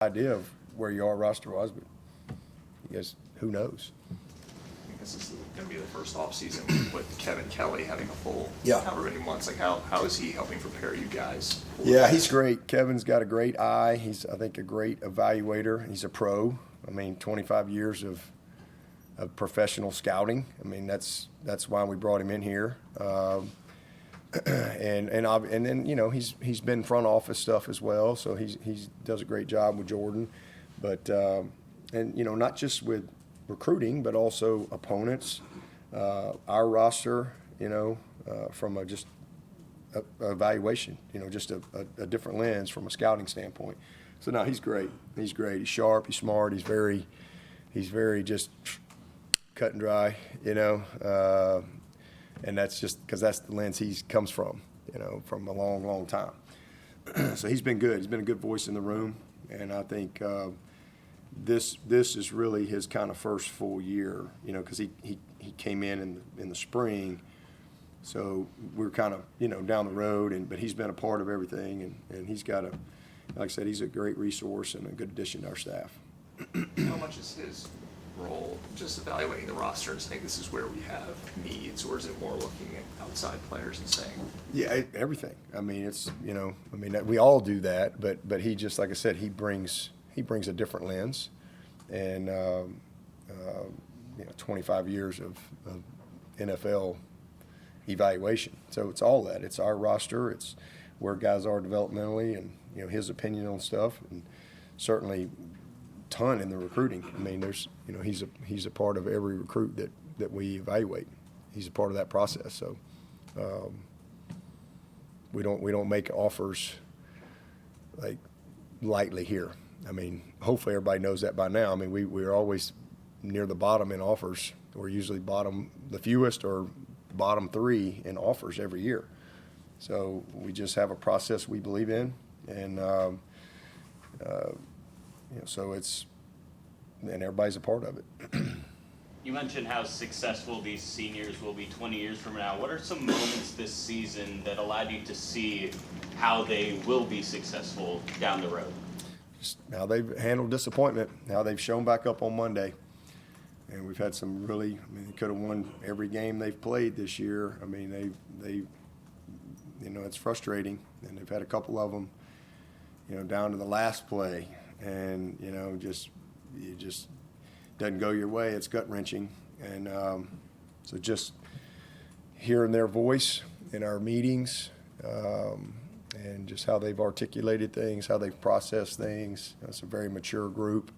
idea of where you are roster-wise, but I guess who knows? This is going to be the first offseason with Kevin Kelly having a full however many months. Like, how is he helping prepare you guys? Yeah, he's great. Kevin's got a great eye. He's, I think, a great evaluator. He's a pro. I mean, 25 years of professional scouting. I mean, that's why we brought him in here. And then he's been front office stuff as well. So he does a great job with Jordan, but not just with recruiting, but also opponents, our roster, from just a evaluation, just a different lens from a scouting standpoint. So no, he's great. He's great. He's sharp. He's smart. He's very just cut and dry, and that's just because that's the lens he comes from, from a long, long time. So he's been good. He's been a good voice in the room, and I think this is really his kind of first full year, because he came in the spring, so we're kind of down the road, but he's been a part of everything, and he's got like I said, he's a great resource and a good addition to our staff. How much is his role just evaluating the roster and saying this is where we have needs, or is it more looking at outside players and saying? Yeah, everything. I mean, it's we all do that, but he just, like I said, he brings a different lens, and 25 years of NFL evaluation. So it's all that. It's our roster. It's where guys are developmentally, and his opinion on stuff, and certainly ton in the recruiting. I mean, there's he's a part of every recruit that we evaluate. He's a part of that process. So we don't make offers like lightly here. I mean, hopefully everybody knows that by now. I mean, we're always near the bottom in offers. We're usually the fewest or bottom 3 in offers every year. So we just have a process we believe in, and so and everybody's a part of it. You mentioned how successful these seniors will be 20 years from now. What are some moments this season that allowed you to see how they will be successful down the road? Just how they've handled disappointment, how they've shown back up on Monday. And we've had some they could have won every game they've played this year. I mean, they it's frustrating. And they've had a couple of them, down to the last play. And, it just doesn't go your way. It's gut-wrenching. And so just hearing their voice in our meetings, and just how they've articulated things, how they've processed things. It's a very mature group.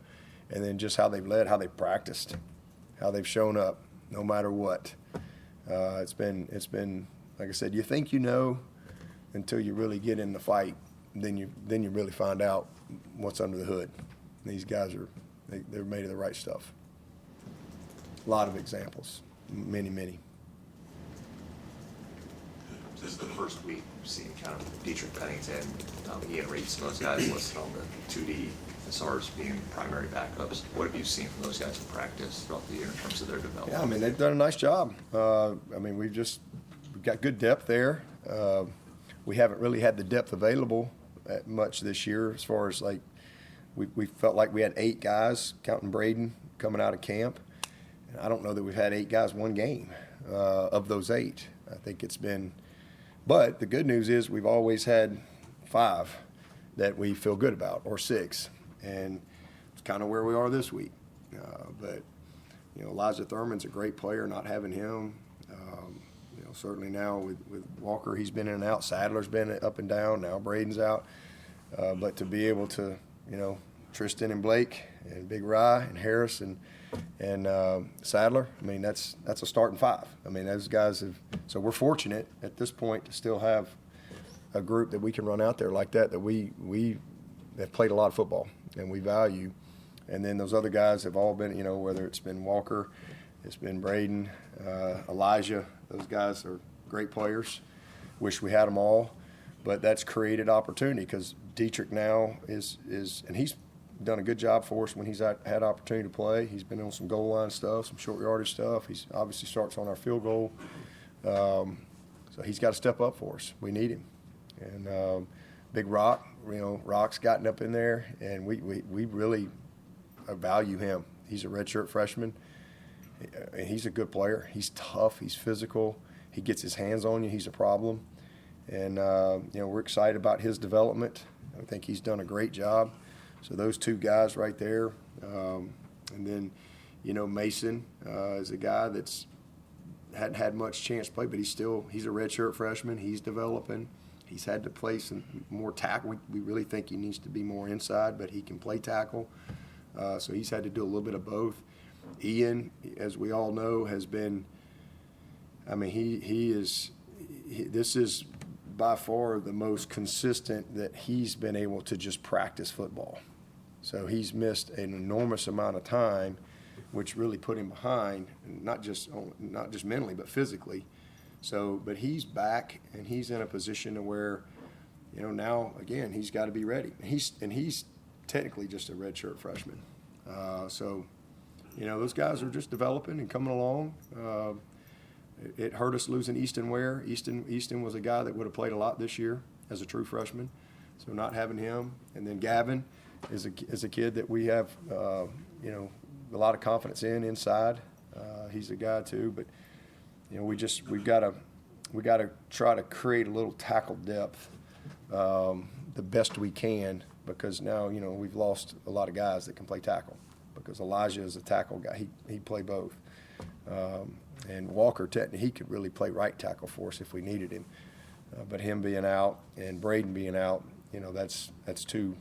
And then just how they've led, how they've practiced, how they've shown up no matter what. It's been like I said, you think until you really get in the fight, then you really find out what's under the hood. These guys they're made of the right stuff. A lot of examples, many. This is the first week we've seen kind of Dietrich Bennington, Ian Reed, some of those guys listed on the 2D as far as being primary backups. What have you seen from those guys in practice throughout the year in terms of their development? Yeah, I mean, they've done a nice job. We've got good depth there. We haven't really had the depth available much this year, as far as we felt like we had 8 guys, counting Braden, coming out of camp. And I don't know that we've had 8 guys one game of those 8. I think it's been. But the good news is we've always had 5 that we feel good about, or 6, and it's kind of where we are this week. But Elijah Thurman's a great player. Not having him, certainly now with Walker, he's been in and out. Sadler's been up and down. Now Braden's out. But to be able to, Tristan and Blake and Big Rye and Harris and Sadler, I mean, that's a starting 5. I mean, those guys have. So we're fortunate at this point to still have a group that we can run out there like that we have played a lot of football and we value. And then those other guys have all been, whether it's been Walker, it's been Braden, Elijah. Those guys are great players. Wish we had them all, but that's created opportunity because Dietrich now is and he's done a good job for us when he's had opportunity to play. He's been on some goal line stuff, some short yardage stuff. He's obviously starts on our field goal. So he's got to step up for us. We need him. And Big Rock, Rock's gotten up in there, and we really value him. He's a redshirt freshman, and he's a good player. He's tough. He's physical. He gets his hands on you. He's a problem. And, we're excited about his development. I think he's done a great job. So those two guys right there. And then, Mason is a guy that's hadn't had much chance to play, but he's a redshirt freshman. He's developing. He's had to play some more tackle. We really think he needs to be more inside, but he can play tackle. So he's had to do a little bit of both. Ian, as we all know, has been – this is by far the most consistent that he's been able to just practice football. So he's missed an enormous amount of time, which really put him behind, not just mentally, but physically. So, but he's back, and he's in a position to where, now again he's got to be ready. He's technically just a redshirt freshman. So, those guys are just developing and coming along. It hurt us losing Easton Ware. Easton was a guy that would have played a lot this year as a true freshman. So not having him, and then Gavin is a kid that we have, a lot of confidence inside. He's a guy too, but we've got to try to create a little tackle depth the best we can, because now we've lost a lot of guys that can play tackle, because Elijah is a tackle guy. He play both, and Walker he could really play right tackle for us if we needed him, but him being out and Braden being out, that's two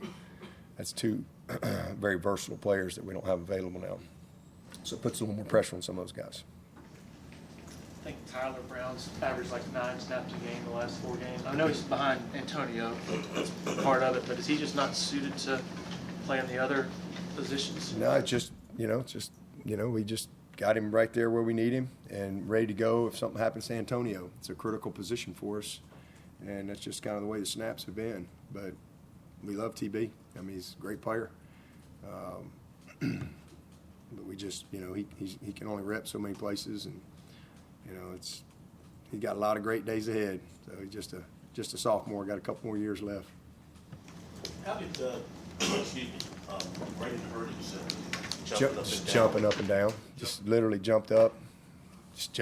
very versatile players that we don't have available now. So it puts a little more pressure on some of those guys. I think Tyler Brown's averaged like 9 snaps a game the last 4 games. I know he's behind Antonio, that's part of it, but is he just not suited to play in the other positions? No, it's just, we just got him right there where we need him and ready to go if something happens to Antonio. It's a critical position for us, and that's just kind of the way the snaps have been. But we love TB. He's a great player. But we just, he can only rep so many places, and he's got a lot of great days ahead. So he's just a sophomore, got a couple more years left. How did Braden hurt himself? Jumping up and down. Just literally jumped up, just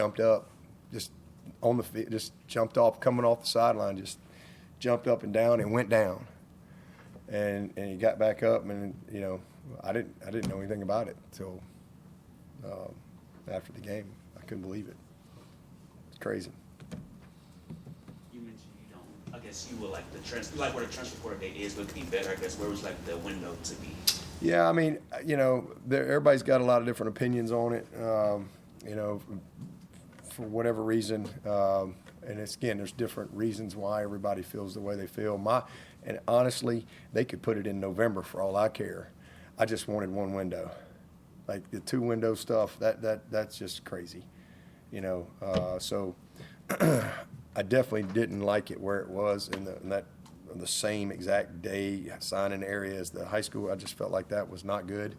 on the field, just jumped off, coming off the sideline, just jumped up and down and went down. And he got back up, and I didn't know anything about it until after the game. I couldn't believe it. It's crazy. You mentioned I guess you were like where the transfer portal date is, but it could be better, I guess. Where was like the window to be? Yeah, everybody's got a lot of different opinions on it. For whatever reason, and there's different reasons why everybody feels the way they feel. And honestly, they could put it in November for all I care. I just wanted one window, like the 2-window stuff. That's just crazy, So I definitely didn't like it where it was in the same exact day signing area as the high school. I just felt like that was not good.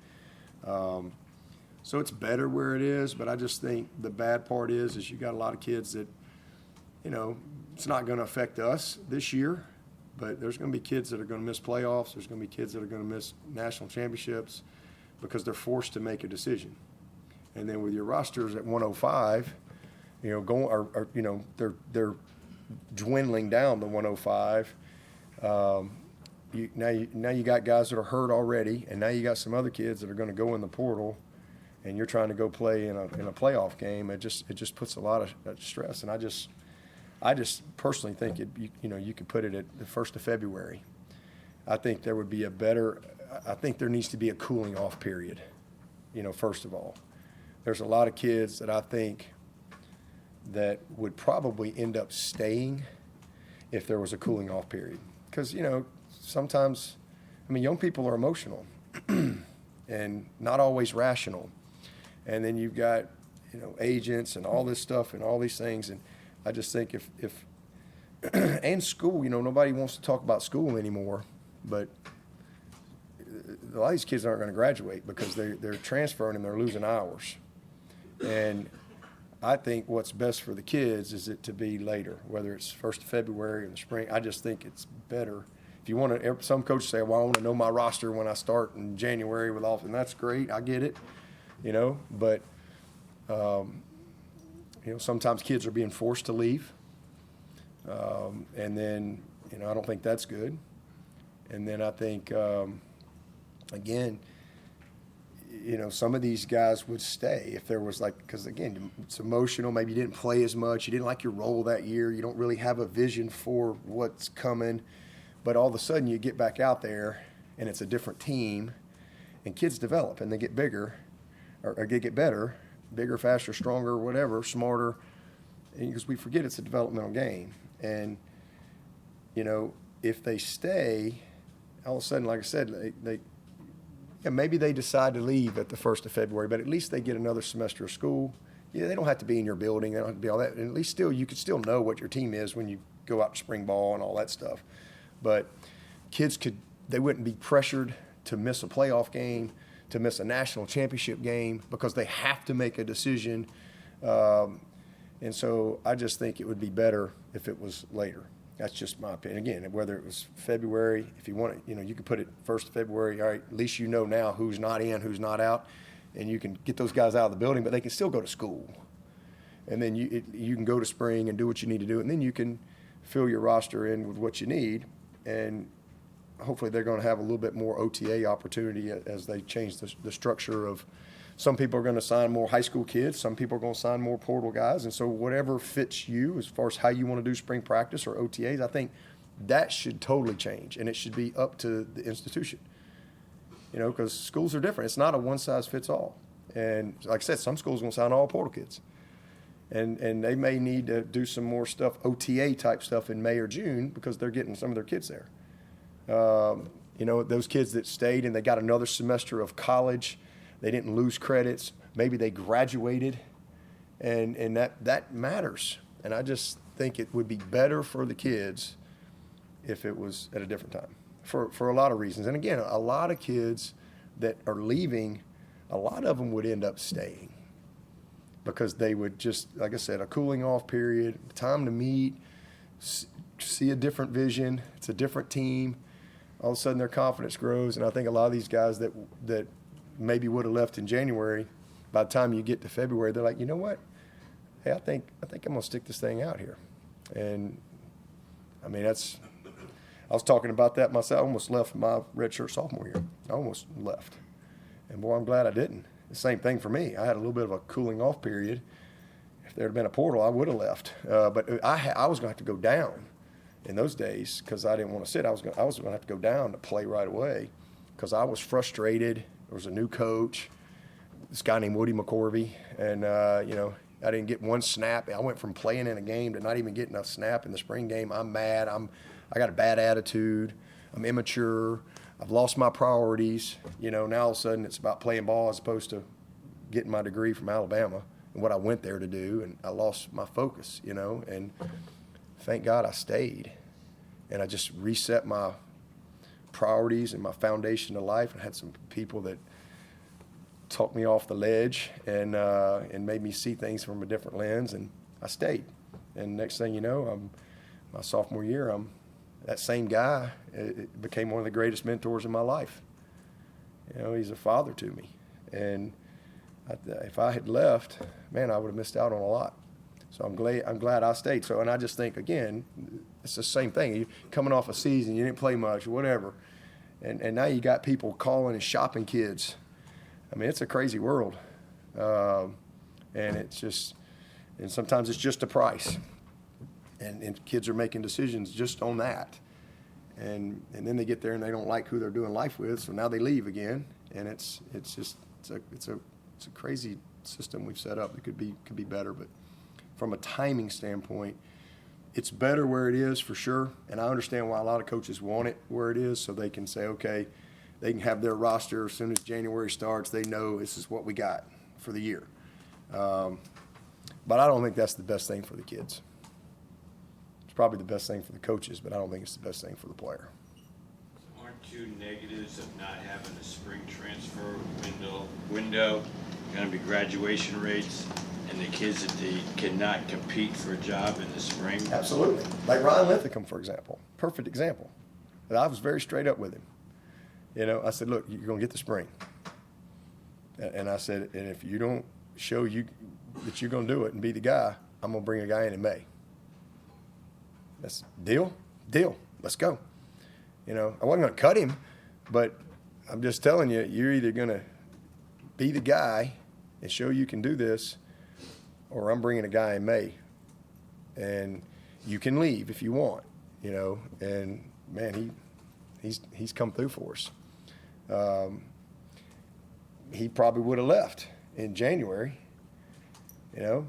So it's better where it is, but I just think the bad part is you got a lot of kids that, it's not going to affect us this year. But there's going to be kids that are going to miss playoffs. There's going to be kids that are going to miss national championships because they're forced to make a decision. And then with your rosters at 105, they're dwindling down to 105. Now you got guys that are hurt already, and now you got some other kids that are going to go in the portal, and you're trying to go play in a playoff game. It just puts a lot of stress, and I just personally think you could put it at the 1st of February. I think there would be I think there needs to be a cooling off period. First of all, there's a lot of kids that I think that would probably end up staying if there was a cooling off period. Because, sometimes, young people are emotional and not always rational. And then you've got, agents and all this stuff and all these things. And I just think if and school, nobody wants to talk about school anymore, but a lot of these kids aren't going to graduate because they're transferring and they're losing hours. And I think what's best for the kids is it to be later, whether it's 1st of February in the spring. I just think it's better if you want to, some coaches say, well, I want to know my roster when I start in January with all, and that's great. I get it, you know, but, you know, sometimes kids are being forced to leave. And then, you know, I don't think that's good. And then I think, again, you know, some of these guys would stay if there was like, because again, it's emotional. Maybe you didn't play as much. You didn't like your role that year. You don't really have a vision for what's coming. But all of a sudden you get back out there and it's a different team and kids develop and they get bigger or they get better, bigger, faster, stronger, whatever, smarter. And because we forget it's a developmental game. And, you know, if they stay, all of a sudden, like I said, yeah, maybe they decide to leave at the 1st of February, but at least they get another semester of school. Yeah, they don't have to be in your building. They don't have to be all that. And at least still, you could still know what your team is when you go out to spring ball and all that stuff. But kids they wouldn't be pressured to miss a playoff game, to miss a national championship game because they have to make a decision. And so I just think it would be better if it was later. That's just my opinion. Again, whether it was February, if you want it, you know, you could put it 1st of February. All right, at least you know now who's not in, who's not out, and you can get those guys out of the building, but they can still go to school. And then you can go to spring and do what you need to do, and then you can fill your roster in with what you need. And hopefully they're going to have a little bit more OTA opportunity as they change the structure of. Some people are going to sign more high school kids. Some people are going to sign more portal guys. And so whatever fits you as far as how you want to do spring practice or OTAs, I think that should totally change. And it should be up to the institution, you know, because schools are different. It's not a one-size-fits-all. And like I said, some schools are going to sign all portal kids. And they may need to do some more stuff, OTA-type stuff in May or June because they're getting some of their kids there. You know, those kids that stayed and they got another semester of college, they didn't lose credits. Maybe they graduated, and that matters. And I just think it would be better for the kids if it was at a different time for a lot of reasons. And again, a lot of kids that are leaving, a lot of them would end up staying because they would just, like I said, a cooling off period, time to meet, see a different vision. It's a different team. All of a sudden their confidence grows. And I think a lot of these guys that maybe would have left in January, by the time you get to February, they're like, you know what? Hey, I think I'm gonna stick this thing out here. And I mean, I was talking about that myself. I almost left my redshirt sophomore year. I almost left. And boy, I'm glad I didn't. The same thing for me. I had a little bit of a cooling off period. If there had been a portal, I would have left. But I was gonna have to go down in those days because I didn't want to sit. I was gonna have to go down to play right away because I was frustrated. There was a new coach, this guy named Woody McCorvey, and, you know, I didn't get one snap. I went from playing in a game to not even getting a snap in the spring game. I'm mad. I got a bad attitude. I'm immature. I've lost my priorities. You know, now all of a sudden it's about playing ball as opposed to getting my degree from Alabama and what I went there to do, and I lost my focus, you know, and thank God I stayed. And I just reset my priorities and my foundation of life, and had some people that talked me off the ledge and made me see things from a different lens, and I stayed. And next thing you know, my sophomore year, that same guy it became one of the greatest mentors in my life. You know, he's a father to me, and if I had left, man, I would have missed out on a lot. So I'm glad I stayed. So, and I just think, again, it's the same thing. You coming off a season, you didn't play much, or whatever, and now you got people calling and shopping kids. I mean, it's a crazy world, and it's just, and sometimes it's just a price, and kids are making decisions just on that, and then they get there and they don't like who they're doing life with, so now they leave again, and it's a crazy system we've set up. It could be better, but from a timing standpoint, it's better where it is for sure. And I understand why a lot of coaches want it where it is, so they can say, okay, they can have their roster as soon as January starts. They know this is what we got for the year. But I don't think that's the best thing for the kids. It's probably the best thing for the coaches, but I don't think it's the best thing for the player. Aren't two negatives of not having a spring transfer window going to be graduation rates and the kids that they cannot compete for a job in the spring? Absolutely. Like Ryan Linthicum, for example. Perfect example. And I was very straight up with him. You know, I said, look, you're going to get the spring. And I said, and if you don't show that you're going to do it and be the guy, I'm going to bring a guy in May. That's deal. Let's go. You know, I wasn't going to cut him, but I'm just telling you, you're either going to be the guy and show you can do this, or I'm bringing a guy in May. And you can leave if you want, you know. And, man, he's come through for us. He probably would have left in January, you know,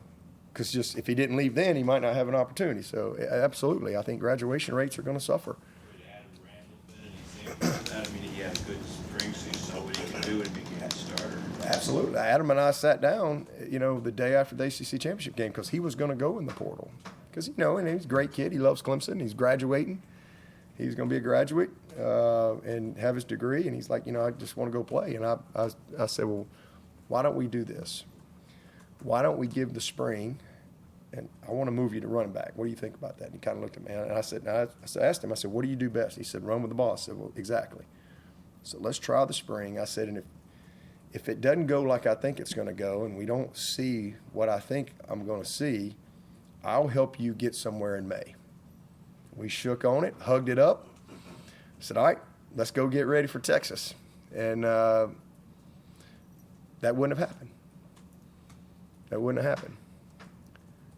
because just if he didn't leave then, he might not have an opportunity. So, absolutely, I think graduation rates are going to suffer. Would Adam Randall been an example of that? I mean, he had a good spring, so he saw what he could do and became a starter. Absolutely. Adam and I sat down, you know, the day after the ACC championship game because he was going to go in the portal. Because, you know, and he's a great kid. He loves Clemson. He's graduating. He's going to be a graduate and have his degree. And he's like, you know, I just want to go play. And I said, well, why don't we do this? Why don't we give the spring, and I want to move you to running back. What do you think about that? And he kind of looked at me. And I said, I asked him, I said, what do you do best? He said, run with the ball. I said, well, exactly. So let's try the spring. I said, and if it doesn't go like I think it's going to go and we don't see what I think I'm going to see, I'll help you get somewhere in May. We shook on it, hugged it up. Said, all right, let's go get ready for Texas. And that wouldn't have happened. That wouldn't have happened.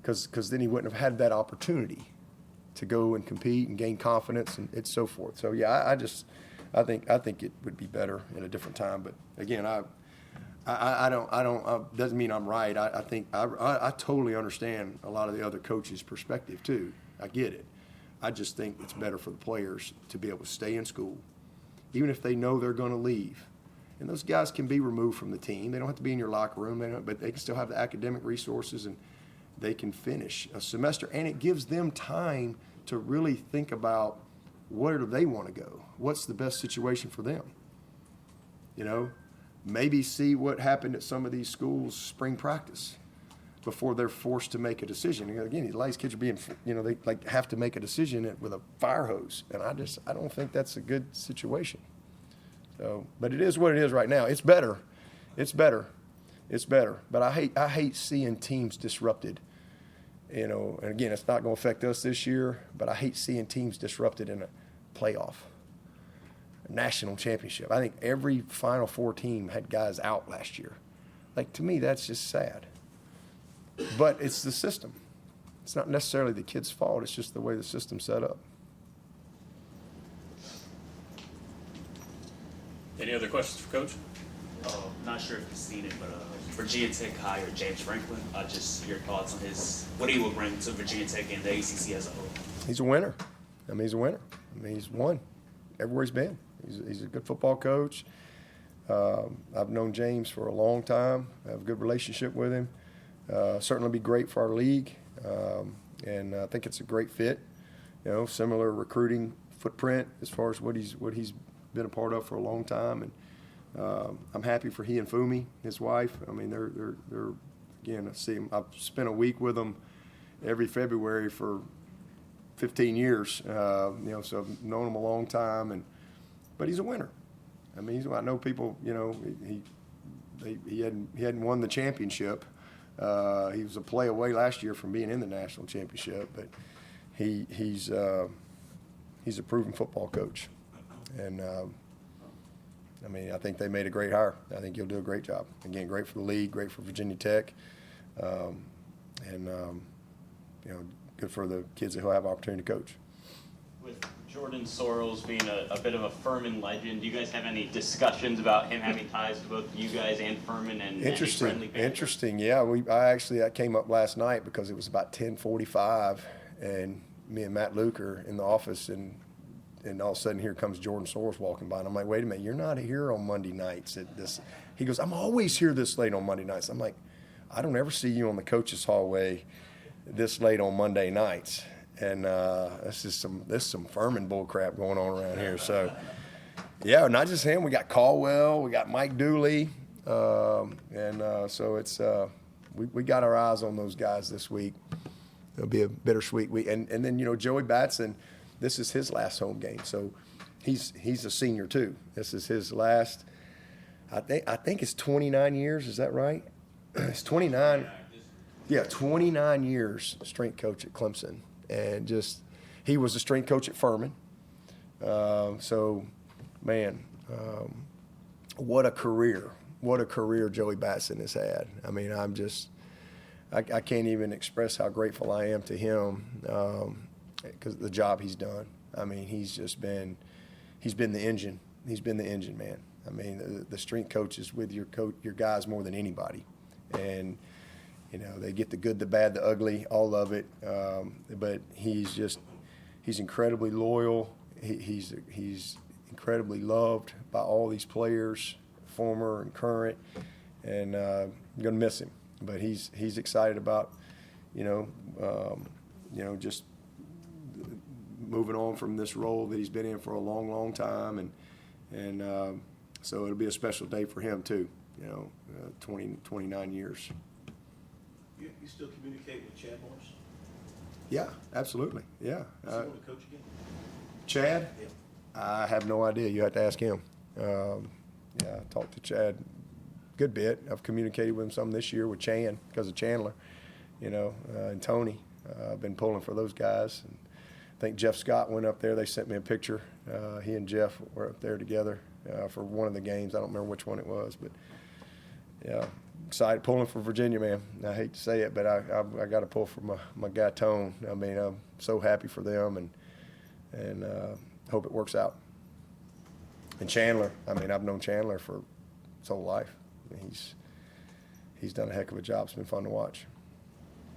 Because then he wouldn't have had that opportunity to go and compete and gain confidence and so forth. So, yeah, I think it would be better at a different time. But, again, I don't doesn't mean I'm right. I think I totally understand a lot of the other coaches' perspective too. I get it. I just think it's better for the players to be able to stay in school, even if they know they're going to leave. And those guys can be removed from the team. They don't have to be in your locker room, but they can still have the academic resources and they can finish a semester. And it gives them time to really think about where do they want to go? What's the best situation for them? You know? Maybe see what happened at some of these schools' spring practice before they're forced to make a decision. And again, a lot of these kids are being, you know, they like have to make a decision with a fire hose, and I don't think that's a good situation. So, but it is what it is right now. It's better. But I hate seeing teams disrupted. You know, and again, it's not going to affect us this year, but I hate seeing teams disrupted in a playoff. National championship. I think every Final Four team had guys out last year. Like, to me, that's just sad. But it's the system. It's not necessarily the kid's fault. It's just the way the system's set up. Any other questions for Coach? Not sure if you've seen it, but Virginia Tech hired James Franklin. Just your thoughts on what he will bring to Virginia Tech and the ACC as a whole. He's a winner. He's a winner. He's won everywhere he's been. He's a good football coach. I've known James for a long time. I have a good relationship with him. Certainly be great for our league. And I think it's a great fit. You know, similar recruiting footprint as far as what he's been a part of for a long time. And I'm happy for he and Fumi, his wife. I mean, they're again, I see him. I've spent a week with them every February for 15 years. You know, so I've known him a long time. But he's a winner. I mean, I know people. You know, he hadn't won the championship. He was a play away last year from being in the national championship. But he's a proven football coach, and I mean, I think they made a great hire. I think he'll do a great job. Again, great for the league, great for Virginia Tech, and you know, good for the kids that he'll have opportunity to coach. With Jordan Sorrells being a bit of a Furman legend, do you guys have any discussions about him having ties to both you guys and Furman and Interesting. any friendly banter? Interesting. Yeah, I came up last night because it was about 10:45, and me and Matt Luke are in the office, and all of a sudden here comes Jordan Sorrells walking by, and I'm like, wait a minute, you're not here on Monday nights at this. He goes, I'm always here this late on Monday nights. I'm like, I don't ever see you on the coaches hallway this late on Monday nights. And this is some Furman bull crap going on around here. So, yeah, not just him. We got Caldwell. We got Mike Dooley. So it's we got our eyes on those guys this week. It'll be a bittersweet week. And then, you know, Joey Batson, this is his last home game. So he's a senior too. This is his last. I think it's 29 years. Is that right? It's 29. Yeah, 29 years strength coach at Clemson, and just he was a strength coach at Furman. So, man, what a career! What a career Joey Batson has had. I mean, I can't even express how grateful I am to him because the job he's done. I mean, he's been the engine. He's been the engine, man. I mean, the strength coach is with your guys more than anybody, and you know they get the good, the bad, the ugly, all of it. But he's incredibly loyal. He's incredibly loved by all these players, former and current, and I'm gonna miss him. But he's excited about just moving on from this role that he's been in for a long, long time, and so it'll be a special day for him too. 29 years. You still communicate with Chad Morris? Yeah, absolutely. Yeah. Does he want to coach again? Chad? Yeah. I have no idea. You have to ask him. Yeah, I talked to Chad a good bit. I've communicated with him some this year with Chan because of Chandler, and Tony. I've been pulling for those guys. And I think Jeff Scott went up there. They sent me a picture. He and Jeff were up there together for one of the games. I don't remember which one it was, but yeah, excited pulling for Virginia, man. I hate to say it, but I got to pull for my guy Tone. I mean, I'm so happy for them and hope it works out. And Chandler, I mean, I've known Chandler for his whole life. I mean, he's done a heck of a job. It's been fun to watch.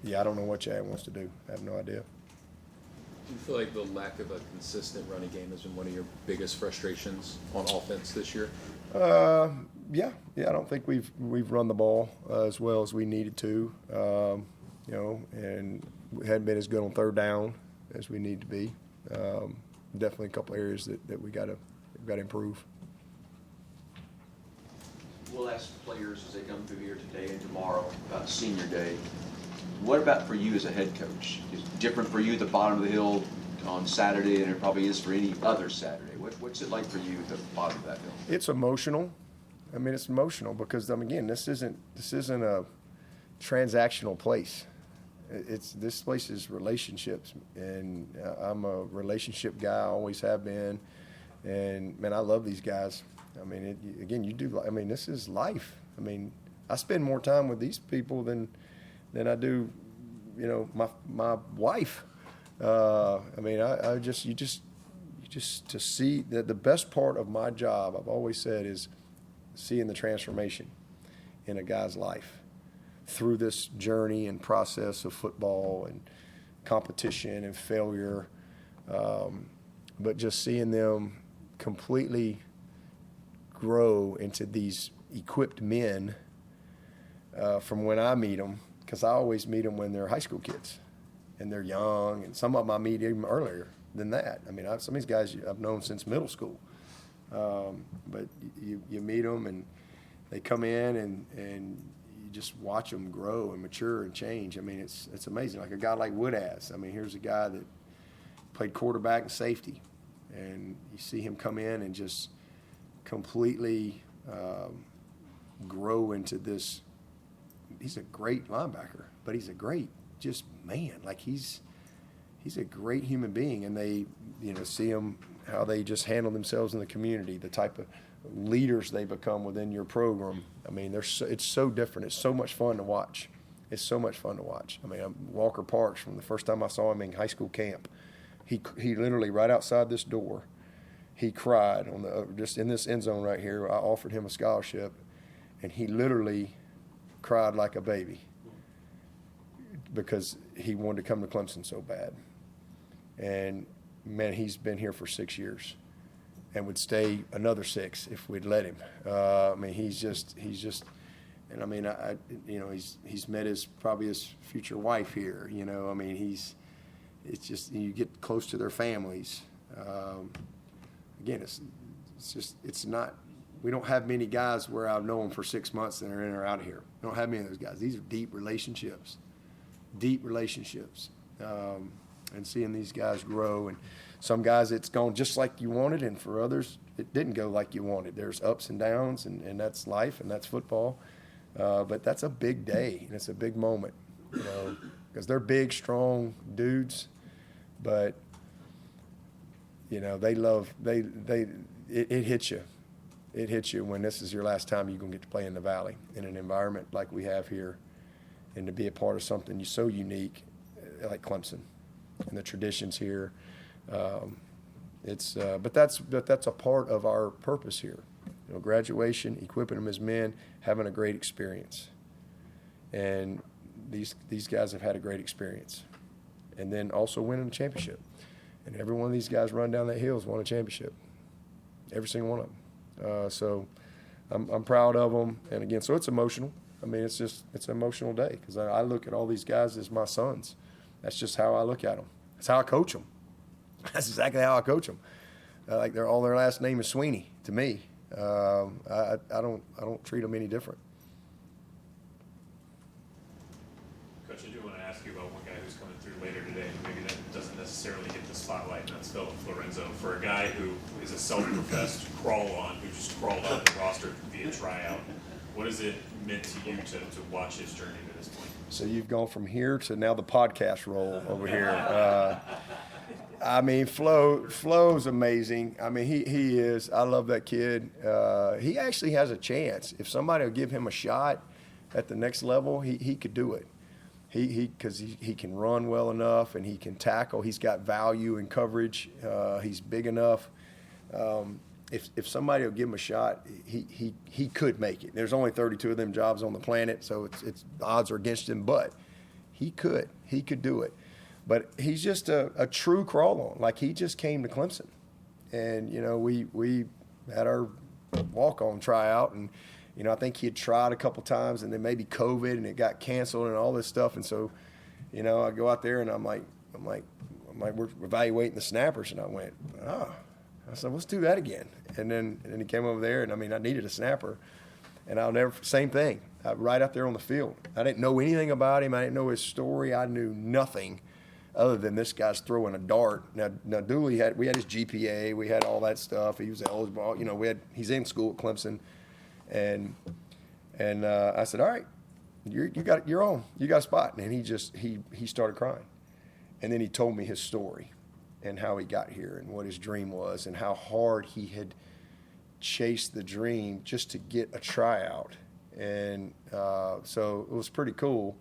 Yeah, I don't know what Chad wants to do. I have no idea. Do you feel like the lack of a consistent running game has been one of your biggest frustrations on offense this year? Yeah. I don't think we've run the ball as well as we needed to, and we hadn't been as good on third down as we need to be. Definitely a couple areas that we got to improve. We'll ask players as they come through here today and tomorrow about senior day. What about for you as a head coach? Is it different for you at the bottom of the hill on Saturday than it probably is for any other Saturday? What's it like for you at the bottom of that hill? It's emotional. I mean, it's emotional because again, this isn't a transactional place. This place is relationships, and I'm a relationship guy. I always have been, and man, I love these guys. I mean, you do. I mean, this is life. I mean, I spend more time with these people than I do, my wife. I mean, you just to see that the best part of my job, I've always said, is seeing the transformation in a guy's life through this journey and process of football and competition and failure, but just seeing them completely grow into these equipped men from when I meet them, because I always meet them when they're high school kids and they're young, and some of them I meet even earlier than that. I mean, some of these guys I've known since middle school, but you meet them and they come in and you just watch them grow and mature and change. I mean, it's amazing. Like a guy like Woodaz. I mean, here's a guy that played quarterback and safety, and you see him come in and just completely grow into this. He's a great linebacker, but he's a great man. Like he's a great human being, and they see him how they just handle themselves in the community, the type of leaders they become within your program. I mean, it's so different. It's so much fun to watch. It's so much fun to watch. I mean, Walker Parks, from the first time I saw him in high school camp, he literally right outside this door, he cried just in this end zone right here. I offered him a scholarship, and he literally cried like a baby because he wanted to come to Clemson so bad. And man, he's been here for 6 years and would stay another 6 if we'd let him. I mean, he's just, and I mean, he's met probably his future wife here. I mean, it's just, you get close to their families. Again, it's not. We don't have many guys where I've known them for 6 months and they're in or out of here. We don't have many of those guys. These are deep relationships. And seeing these guys grow, and some guys it's gone just like you wanted, and for others it didn't go like you wanted. There's ups and downs, and that's life, and that's football. But that's a big day, and it's a big moment, you know, because they're big, strong dudes, but you know it hits you. It hits you when this is your last time you're gonna get to play in the Valley in an environment like we have here, and to be a part of something so unique like Clemson and the traditions here. But that's a part of our purpose here. You know, graduation, equipping them as men, having a great experience, and these guys have had a great experience, and then also winning a championship. And every one of these guys run down that hill has won a championship, every single one of them. So I'm proud of them, and again, so it's emotional. I mean, it's an emotional day because I look at all these guys as my sons. That's just how I look at them. That's how I coach them. That's exactly how I coach them. Like their last name is Swinney to me. I don't treat them any different. Coach, I do want to ask you about one guy who's coming through later today, who maybe that doesn't necessarily get the spotlight, and that's Philip Lorenzo. For a guy who is a self-professed crawl-on, who just crawled on the roster via tryout, what has it meant to you to watch his journey to this point? So you've gone from here to now the podcast role over here. I mean, Flo's amazing. I mean, he is. I love that kid. He actually has a chance. If somebody will give him a shot at the next level, he could do it. Because he can run well enough and he can tackle. He's got value in coverage. He's big enough. If somebody will give him a shot, he could make it. There's only 32 of them jobs on the planet, so it's the odds are against him. But he could do it. But he's just a true crawl-on. Like, he just came to Clemson. And, you know, we had our walk-on tryout, and, you know, I think he had tried a couple times, and then maybe COVID, and it got canceled and all this stuff. And so, you know, I go out there, and I'm like, we're evaluating the snappers, and I went, I said, let's do that again. And then he came over there, and, I mean, I needed a snapper. And same thing, right out there on the field. I didn't know anything about him. I didn't know his story. I knew nothing other than this guy's throwing a dart. Now Dooley we had his GPA, we had all that stuff. He was eligible, you know. He's in school at Clemson, and I said, all right, you're on, you got a spot. And he started crying, and then he told me his story and how he got here and what his dream was and how hard he had chased the dream just to get a tryout, and so it was pretty cool.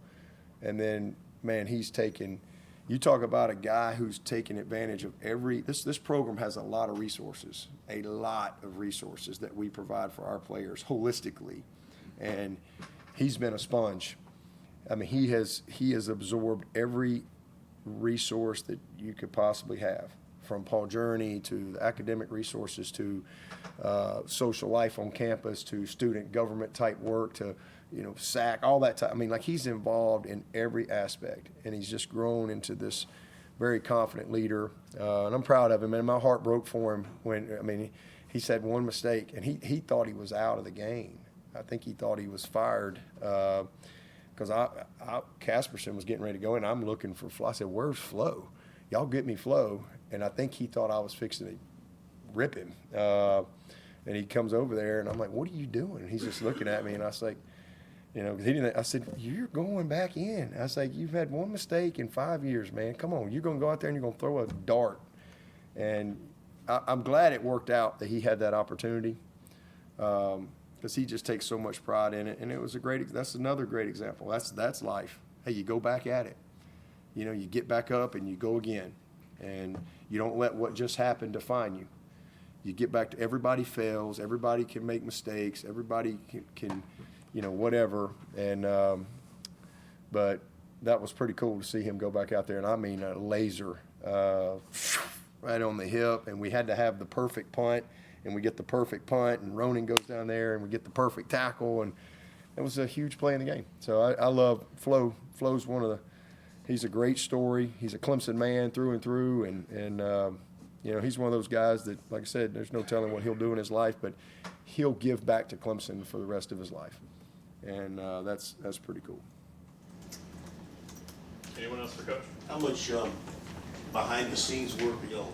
And then, man, he's taken. You talk about a guy who's taking advantage of this program has a lot of resources that we provide for our players holistically. And he's been a sponge. I mean, he has absorbed every resource that you could possibly have, from Paul Journey to the academic resources to social life on campus to student government type work to, you know, SAC, all that type. I mean, like, he's involved in every aspect, and he's just grown into this very confident leader. And I'm proud of him, and my heart broke for him when, I mean, he said one mistake, and he thought he was out of the game. I think he thought he was fired because Casperson was getting ready to go, and I'm looking for Flo. I said, where's Flo? Y'all get me Flo. And I think he thought I was fixing to rip him. And he comes over there, and I'm like, what are you doing? And he's just looking at me, and I was like, you know, because he didn't. I said, you're going back in. I was like, you've had one mistake in 5 years, man. Come on, you're going to go out there and you're going to throw a dart. And I'm glad it worked out that he had that opportunity, because he just takes so much pride in it. And it was that's another great example. That's life. Hey, you go back at it. You know, you get back up and you go again. And you don't let what just happened define you. You get back to, everybody fails. Everybody can make mistakes. Everybody can you know, whatever. And but that was pretty cool to see him go back out there. And I mean, a laser right on the hip. And we had to have the perfect punt. And we get the perfect punt. And Ronan goes down there and we get the perfect tackle. And it was a huge play in the game. So I love Flo. Flo's he's a great story. He's a Clemson man through and through. And you know, he's one of those guys that, like I said, there's no telling what he'll do in his life, but he'll give back to Clemson for the rest of his life. And that's pretty cool. Anyone else for Coach? How much behind-the-scenes work are y'all